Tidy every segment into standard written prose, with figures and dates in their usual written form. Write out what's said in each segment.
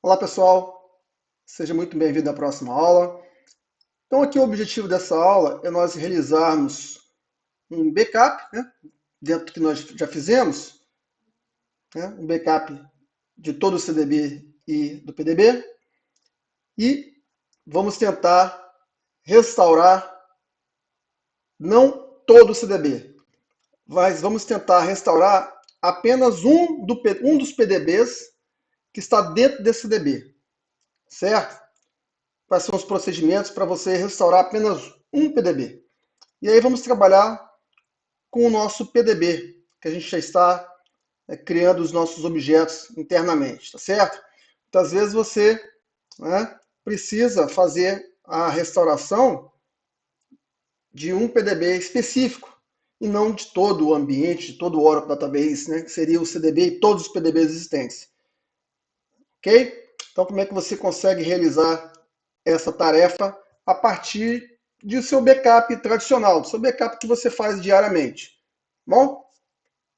Olá pessoal, seja muito bem-vindo à próxima aula. Então aqui o objetivo dessa aula é nós realizarmos um backup, dentro do que nós já fizemos, um backup de todo o CDB e do PDB, e vamos tentar restaurar não todo o CDB, mas vamos tentar restaurar apenas um dos PDBs que está dentro desse CDB, certo? Quais são os procedimentos para você restaurar apenas um PDB. E aí vamos trabalhar com o nosso PDB, que a gente já está criando os nossos objetos internamente, tá certo? Muitas vezes você precisa fazer a restauração de um PDB específico, e não de todo o ambiente, de todo o Oracle Database, que seria o CDB e todos os PDBs existentes. Ok? Então, como é que você consegue realizar essa tarefa a partir do seu backup tradicional, do seu backup que você faz diariamente? Bom?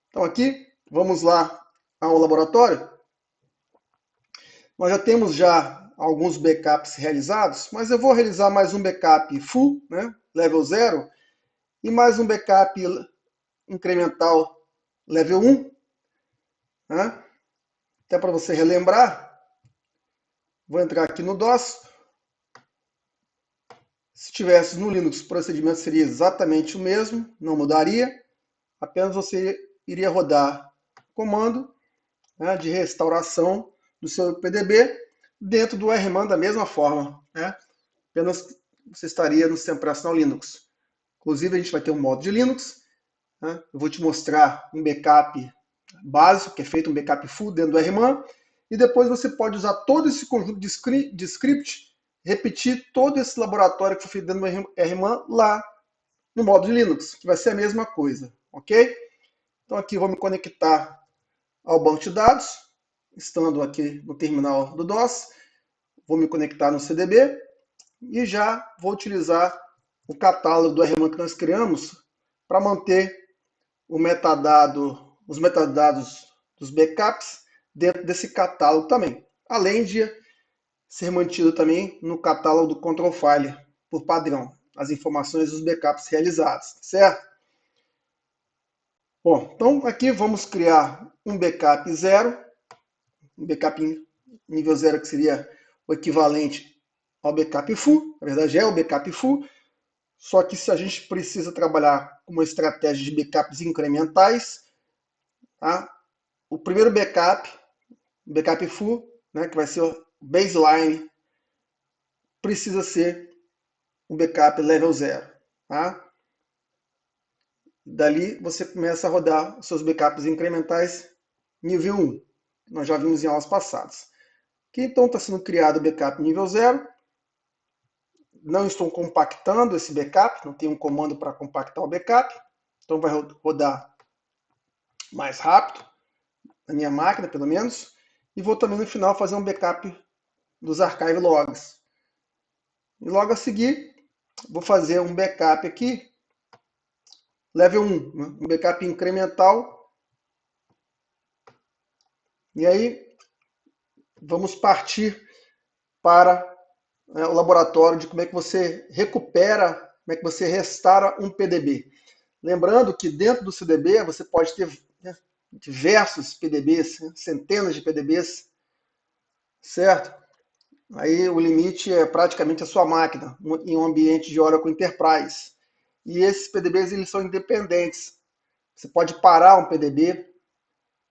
Então aqui, vamos lá ao laboratório. Nós já temos alguns backups realizados, mas eu vou realizar mais um backup full, level 0, e mais um backup incremental level 1, até para você relembrar. Vou entrar aqui no DOS. Se tivesse no Linux, o procedimento seria exatamente o mesmo, não mudaria, apenas você iria rodar o comando de restauração do seu PDB dentro do RMAN da mesma forma. Apenas você estaria no sistema operacional Linux. Inclusive, a gente vai ter um modo de Linux. Eu vou te mostrar um backup básico, que é feito um backup full dentro do RMAN, e depois você pode usar todo esse conjunto de script, repetir todo esse laboratório que foi feito dentro do RMAN lá no modo de Linux, que vai ser a mesma coisa, ok? Então aqui eu vou me conectar ao banco de dados, estando aqui no terminal do DOS, vou me conectar no CDB e já vou utilizar o catálogo do RMAN que nós criamos para manter os metadados dos backups dentro desse catálogo também, além de ser mantido também no catálogo do control file por padrão, as informações dos backups realizados, certo? Bom, então aqui vamos criar um backup 0, um backup nível 0 que seria o equivalente ao backup full, na verdade é o backup full, só que se a gente precisa trabalhar com uma estratégia de backups incrementais, o primeiro backup full, que vai ser o baseline, precisa ser um backup level 0. Dali você começa a rodar os seus backups incrementais nível 1. Nós já vimos em aulas passadas. Aqui então está sendo criado o backup nível 0. Não estou compactando esse backup, não tem um comando para compactar o backup. Então vai rodar mais rápido, na minha máquina pelo menos. E vou também no final fazer um backup dos archive logs. E logo a seguir, vou fazer um backup aqui, level 1, um backup incremental. E aí, vamos partir para o laboratório de como é que você recupera, como é que você restaura um PDB. Lembrando que dentro do CDB você pode ter diversos PDBs, centenas de PDBs, certo? Aí o limite é praticamente a sua máquina, em um ambiente de Oracle Enterprise. E esses PDBs eles são independentes. Você pode parar um PDB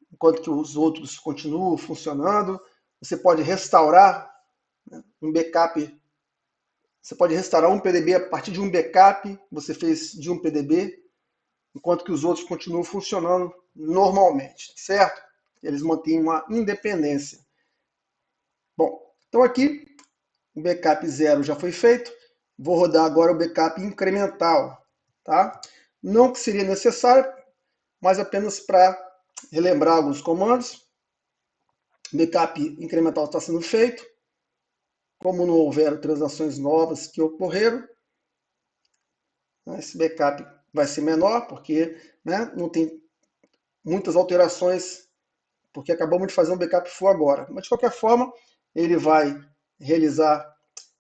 enquanto que os outros continuam funcionando. Você pode restaurar um backup. Você pode restaurar um PDB a partir de um backup que você fez de um PDB, enquanto que os outros continuam funcionando normalmente, certo? Eles mantêm uma independência. Bom, então aqui o backup 0 já foi feito. Vou rodar agora o backup incremental, tá? Não que seria necessário, mas apenas para relembrar alguns comandos. O backup incremental está sendo feito. Como não houveram transações novas que ocorreram, esse backup vai ser menor, porque não tem muitas alterações, porque acabamos de fazer um backup full agora. Mas, de qualquer forma, ele vai realizar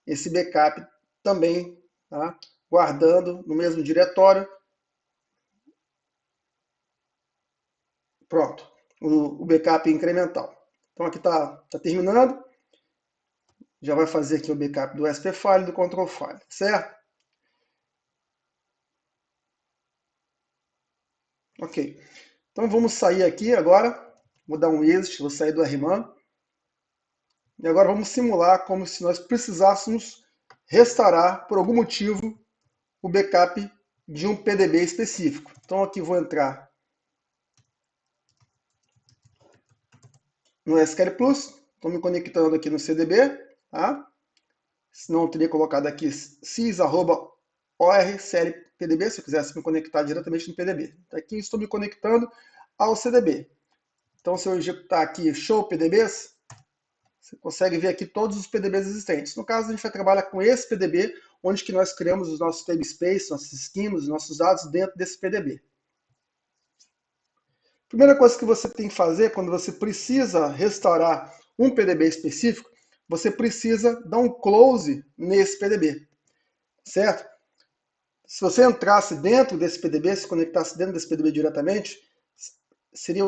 esse backup também, tá? Guardando no mesmo diretório. Pronto, o backup incremental. Então aqui está terminando. Já vai fazer aqui o backup do SP file e do control file, certo? Ok. Então vamos sair aqui agora. Vou dar um exit, vou sair do RMAN. E agora vamos simular como se nós precisássemos restaurar, por algum motivo, o backup de um PDB específico. Então aqui vou entrar no SQL Plus. Estou me conectando aqui no CDB. Tá? Senão eu teria colocado aqui sys@orclpdb, se eu quisesse me conectar diretamente no PDB. Aqui estou me conectando ao CDB. Então, se eu executar aqui show PDBs, você consegue ver aqui todos os PDBs existentes. No caso, a gente vai trabalhar com esse PDB, onde que nós criamos os nossos namespaces, nossos schemas, os nossos dados dentro desse PDB. Primeira coisa que você tem que fazer quando você precisa restaurar um PDB específico, você precisa dar um close nesse PDB, certo? Se você entrasse dentro desse PDB, se conectasse dentro desse PDB diretamente, seria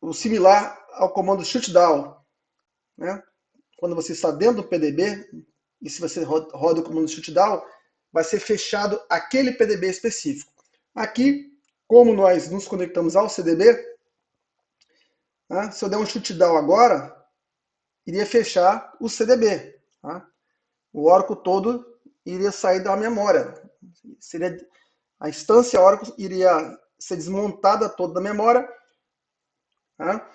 o similar ao comando shutdown, né? Quando você está dentro do PDB, e se você roda o comando shutdown, vai ser fechado aquele PDB específico. Aqui, como nós nos conectamos ao CDB, né, se eu der um shutdown agora, iria fechar o CDB. Tá? O Oracle todo iria sair da memória. A instância Oracle iria ser desmontada toda da memória, tá?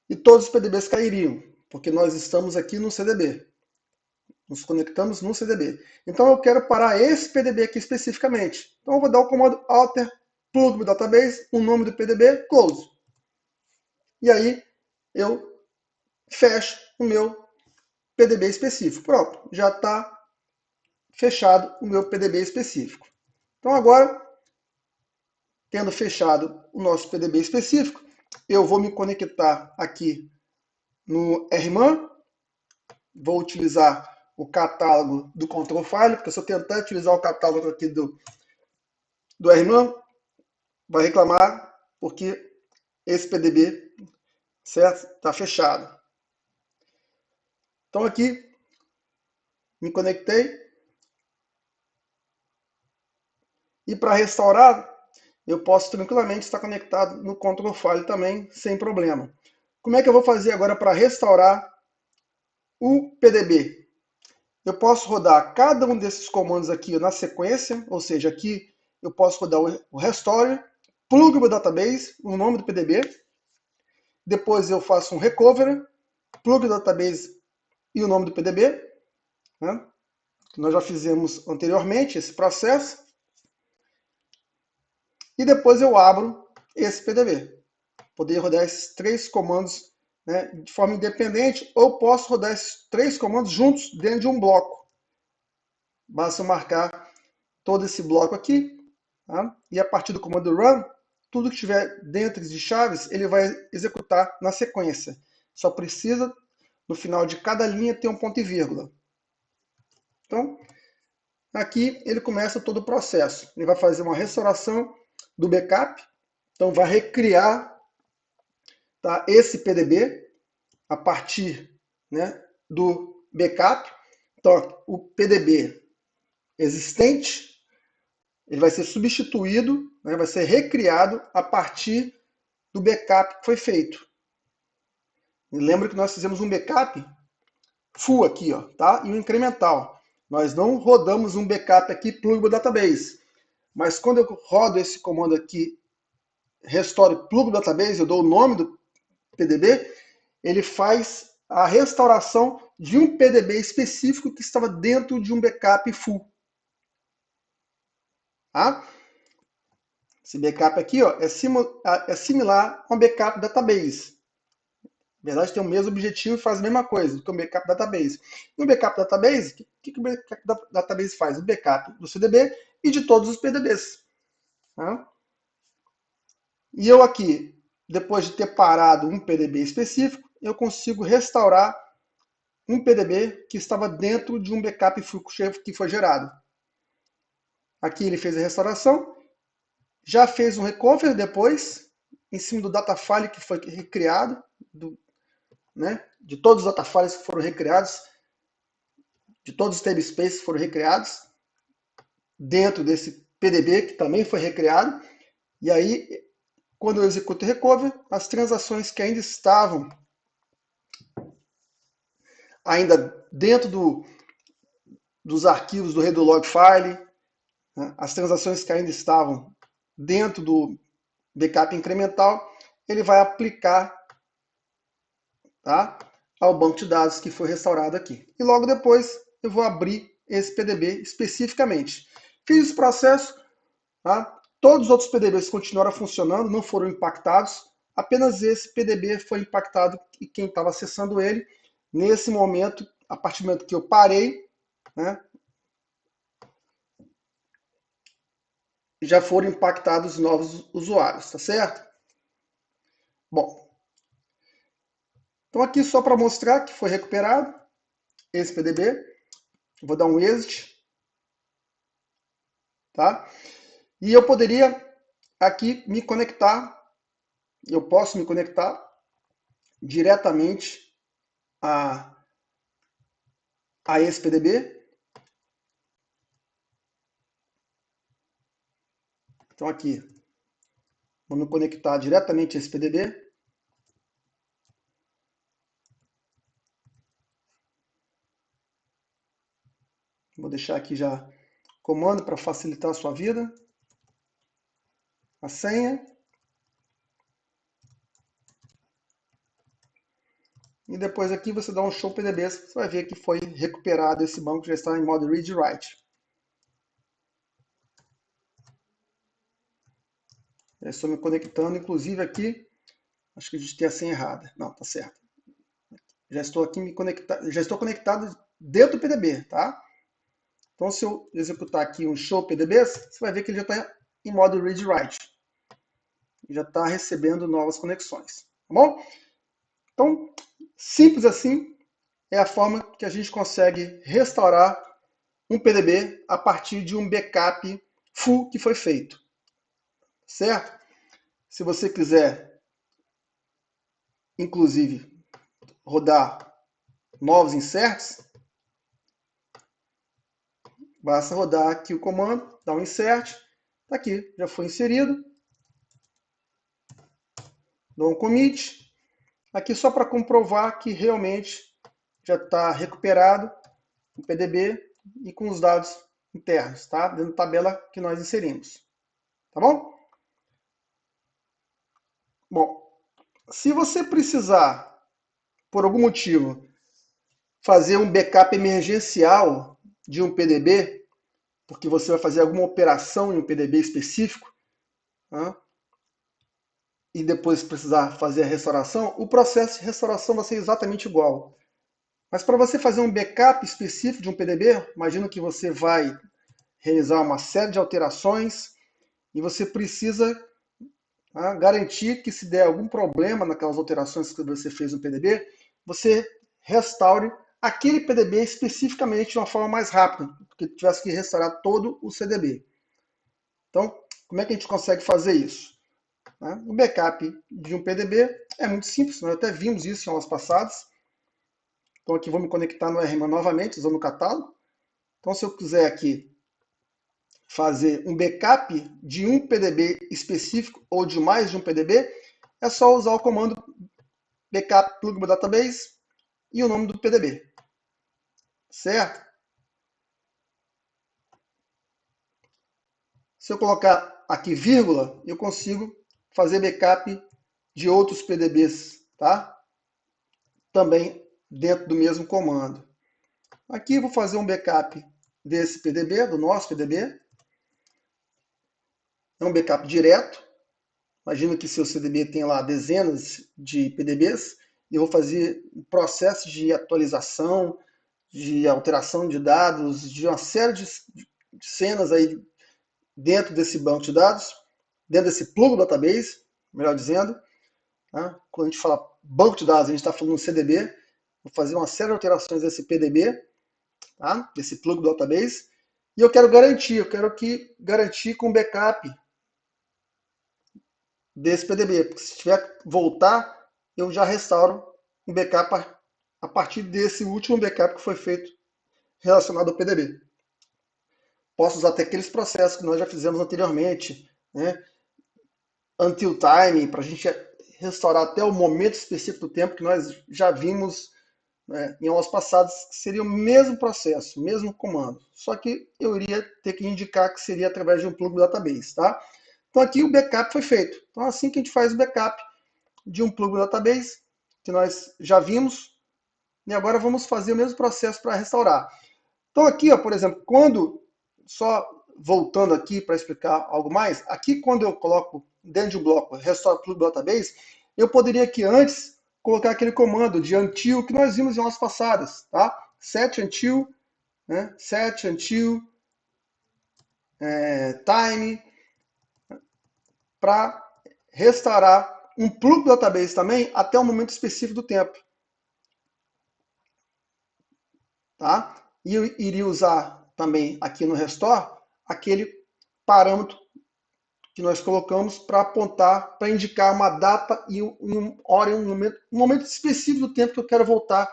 E todos os PDBs cairiam, porque nós estamos aqui no CDB. Nos conectamos no CDB. Então eu quero parar esse PDB aqui especificamente. Então eu vou dar o comando alter plug database, o nome do PDB, close. E aí eu fecho o meu PDB específico. Pronto, já está fechado o meu PDB específico. Então agora, tendo fechado o nosso PDB específico, eu vou me conectar aqui no RMAN, vou utilizar o catálogo do control file, porque se eu tentar utilizar o catálogo aqui do RMAN, vai reclamar porque esse PDB, certo, está fechado. Então aqui, me conectei. E para restaurar, eu posso tranquilamente estar conectado no control file também, sem problema. Como é que eu vou fazer agora para restaurar o PDB? Eu posso rodar cada um desses comandos aqui na sequência, ou seja, aqui eu posso rodar o restore, plug o database, o nome do PDB, depois eu faço um recovery, plug o database e o nome do PDB, né? Nós já fizemos anteriormente esse processo, e depois eu abro esse PDB. Poder rodar esses três comandos, né, de forma independente, ou posso rodar esses três comandos juntos dentro de um bloco. Basta eu marcar todo esse bloco aqui, tá? E a partir do comando run, tudo que estiver dentro de chaves, ele vai executar na sequência. Só precisa, no final de cada linha, ter um ponto e vírgula. Então, aqui ele começa todo o processo. Ele vai fazer uma restauração do backup, então vai recriar, tá, esse PDB a partir, né, do backup. Então, o PDB existente, ele vai ser substituído, né, vai ser recriado a partir do backup que foi feito. E lembra que nós fizemos um backup full aqui, ó, tá? E um incremental. Nós não rodamos um backup aqui plug database. Mas quando eu rodo esse comando aqui, restore plug database, eu dou o nome do PDB, ele faz a restauração de um PDB específico que estava dentro de um backup full. Tá? Esse backup aqui, ó, é similar a um backup database. Na verdade, tem o mesmo objetivo e faz a mesma coisa que o backup database. No backup database, o que o backup database faz? O backup do CDB e de todos os PDBs. Tá? E eu aqui, depois de ter parado um PDB específico, eu consigo restaurar um PDB que estava dentro de um backup que foi gerado. Aqui ele fez a restauração, já fez um recover depois, em cima do datafile que foi recriado, de todos os datafiles que foram recriados, de todos os namespaces que foram recriados, dentro desse PDB que também foi recriado. E aí, quando eu executo o recover, as transações que ainda estavam dentro dos arquivos do redo-log file, né, as transações que ainda estavam dentro do backup incremental, ele vai aplicar, tá, ao banco de dados que foi restaurado aqui. E logo depois eu vou abrir esse PDB especificamente. Fiz esse processo, tá? Todos os outros PDBs continuaram funcionando, não foram impactados, apenas esse PDB foi impactado e quem estava acessando ele, nesse momento, a partir do momento que eu parei, né, já foram impactados novos usuários, tá certo? Bom, então aqui só para mostrar que foi recuperado esse PDB, vou dar um exit, tá? E eu poderia aqui me conectar, eu posso me conectar diretamente a esse PDB. Então aqui, vou me conectar diretamente a esse PDB. Vou deixar aqui já comando para facilitar a sua vida. A senha. E depois aqui você dá um show PDB, você vai ver que foi recuperado esse banco, já está em modo read write. Eu estou me conectando, inclusive aqui, acho que a gente tem a senha errada. Não, tá certo. Já estou aqui já estou conectado dentro do PDB, tá? Então se eu executar aqui um show PDBs, você vai ver que ele já está em modo read write. Já está recebendo novas conexões, tá bom? Então, simples assim é a forma que a gente consegue restaurar um PDB a partir de um backup full que foi feito, certo? Se você quiser, inclusive, rodar novos inserts, basta rodar aqui o comando, dar um insert, tá aqui, já foi inserido, dou um commit, aqui só para comprovar que realmente já está recuperado o PDB e com os dados internos, tá? Dentro da tabela que nós inserimos, tá bom? Bom, se você precisar, por algum motivo, fazer um backup emergencial de um PDB, porque você vai fazer alguma operação em um PDB específico, né, e depois precisar fazer a restauração, o processo de restauração vai ser exatamente igual. Mas para você fazer um backup específico de um PDB, imagino que você vai realizar uma série de alterações e você precisa, né, garantir que se der algum problema naquelas alterações que você fez no PDB, você restaure aquele PDB especificamente de uma forma mais rápida, porque tivesse que restaurar todo o CDB. Então, como é que a gente consegue fazer isso? O backup de um PDB é muito simples, nós até vimos isso em aulas passadas. Então aqui vou me conectar no RMAN novamente, usando o catálogo. Então se eu quiser aqui fazer um backup de um PDB específico ou de mais de um PDB, é só usar o comando backup plugable database e o nome do PDB. Certo? Se eu colocar aqui vírgula, eu consigo fazer backup de outros PDBs, tá? Também dentro do mesmo comando. Aqui eu vou fazer um backup desse PDB, do nosso PDB. É um backup direto. Imagina que seu CDB tem lá dezenas de PDBs e eu vou fazer um processo de atualização, de alteração de dados, de uma série de cenas aí dentro desse banco de dados, dentro desse plug database, melhor dizendo. Né? Quando a gente fala banco de dados, a gente está falando CDB. Vou fazer uma série de alterações nesse PDB, tá? Desse plug do database. E eu quero garantir com backup desse PDB, porque se tiver que voltar, eu já restauro um backup a partir desse último backup que foi feito relacionado ao PDB. Posso usar até aqueles processos que nós já fizemos anteriormente, né? Until time, para a gente restaurar até o momento específico do tempo que nós já vimos, né, em aulas passadas, que seria o mesmo processo, o mesmo comando. Só que eu iria ter que indicar que seria através de um plug do database, tá? Então aqui o backup foi feito. Então assim que a gente faz o backup de um plug do database, que nós já vimos, e agora vamos fazer o mesmo processo para restaurar. Então aqui, ó, por exemplo, só voltando aqui para explicar algo mais, aqui quando eu coloco dentro de um bloco restore plug do database, eu poderia aqui antes colocar aquele comando de until que nós vimos em aulas passadas, tá? Set until, né? Set until time, para restaurar um plug do database também até um momento específico do tempo. Tá? E eu iria usar também aqui no restore aquele parâmetro que nós colocamos para apontar, para indicar uma data e uma hora e um momento específico do tempo que eu quero voltar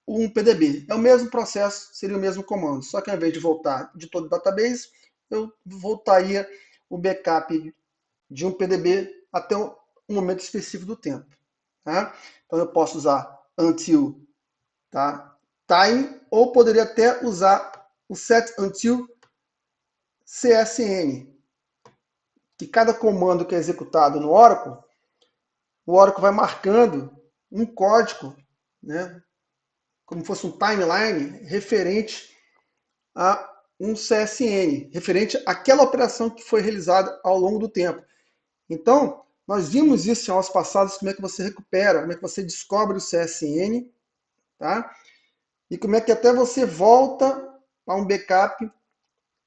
um PDB. É o mesmo processo, seria o mesmo comando, só que ao invés de voltar de todo o database, eu voltaria o backup de um PDB até um momento específico do tempo. Tá? Então eu posso usar until, tá? Time, ou poderia até usar o set until CSN, que cada comando que é executado no Oracle, o Oracle vai marcando um código, né, como fosse um timeline referente a um CSN, referente àquela operação que foi realizada ao longo do tempo. Então, nós vimos isso em aulas passadas, como é que você recupera, como é que você descobre o CSN, tá? E como é que até você volta a um backup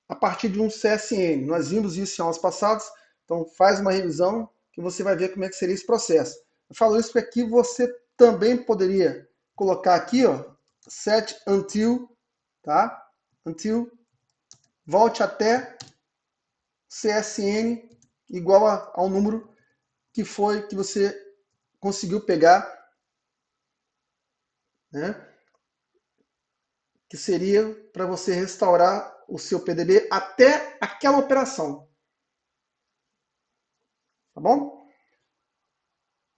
a partir de um CSN. Nós vimos isso em aulas passadas, então faz uma revisão que você vai ver como é que seria esse processo. Eu falo isso porque aqui você também poderia colocar aqui, ó, set until, tá? Until, volte até CSN igual ao número que foi que você conseguiu pegar, né? Que seria para você restaurar o seu PDB até aquela operação. Tá bom?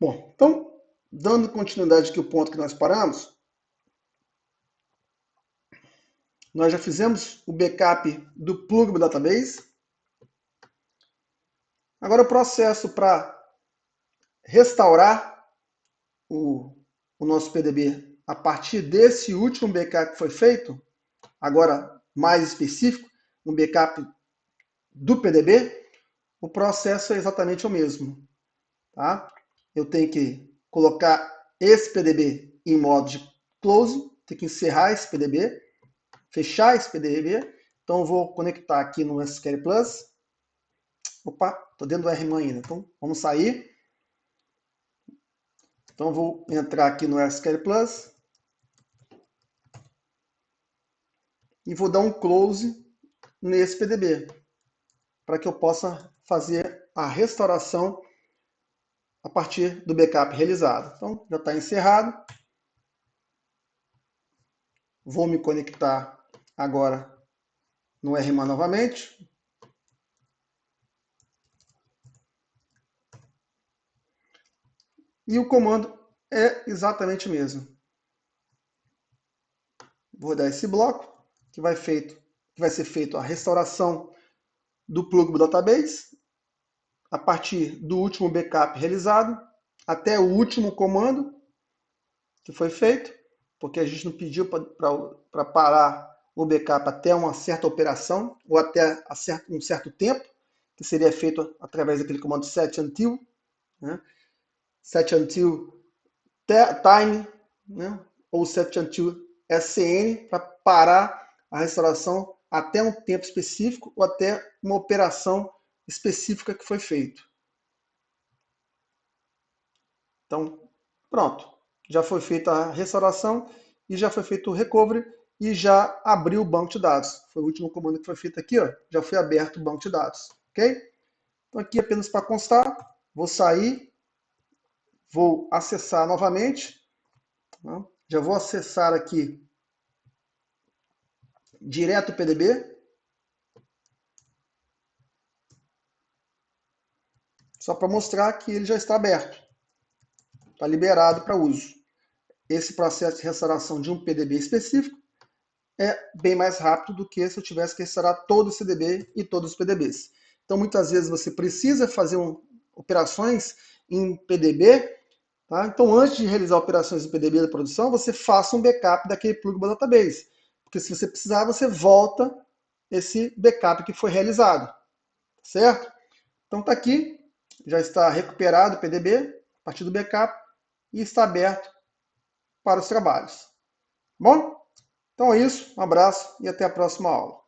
Bom, então, dando continuidade aqui ao ponto que nós paramos, nós já fizemos o backup do plug do database. Agora o processo para restaurar o nosso PDB a partir desse último backup que foi feito, agora mais específico, um backup do PDB, o processo é exatamente o mesmo. Tá? Eu tenho que colocar esse PDB em modo de close, tenho que encerrar esse PDB, fechar esse PDB. Então eu vou conectar aqui no SQL Plus. Opa, estou dentro do RMAN ainda, então vamos sair. Então eu vou entrar aqui no SQL Plus e vou dar um close nesse PDB, para que eu possa fazer a restauração a partir do backup realizado. Então já está encerrado. Vou me conectar agora no RMAN novamente. E o comando é exatamente o mesmo. Vou dar esse bloco, que vai ser feito a restauração do plug do database, a partir do último backup realizado, até o último comando que foi feito, porque a gente não pediu para parar o backup até uma certa operação, ou até um certo tempo, que seria feito através daquele comando set until, né? Set until time, né? Ou set until SN, para parar a restauração até um tempo específico ou até uma operação específica que foi feito. Então, pronto. já foi feita a restauração e já foi feito o recovery e já abriu o banco de dados. Foi o último comando que foi feito aqui, ó, já foi aberto o banco de dados, ok? Então aqui apenas para constar, vou sair, vou acessar novamente, né? Já vou acessar aqui direto o PDB, só para mostrar que ele já está aberto, está liberado para uso. Esse processo de restauração de um PDB específico é bem mais rápido do que se eu tivesse que restaurar todo o CDB e todos os PDBs. Então, muitas vezes você precisa fazer operações em PDB, tá? Então, antes de realizar operações em PDB da produção, você faça um backup daquele plugable database. Porque se você precisar, você volta esse backup que foi realizado, certo? Então, está aqui, já está recuperado o PDB a partir do backup e está aberto para os trabalhos. Bom? Então é isso, um abraço e até a próxima aula.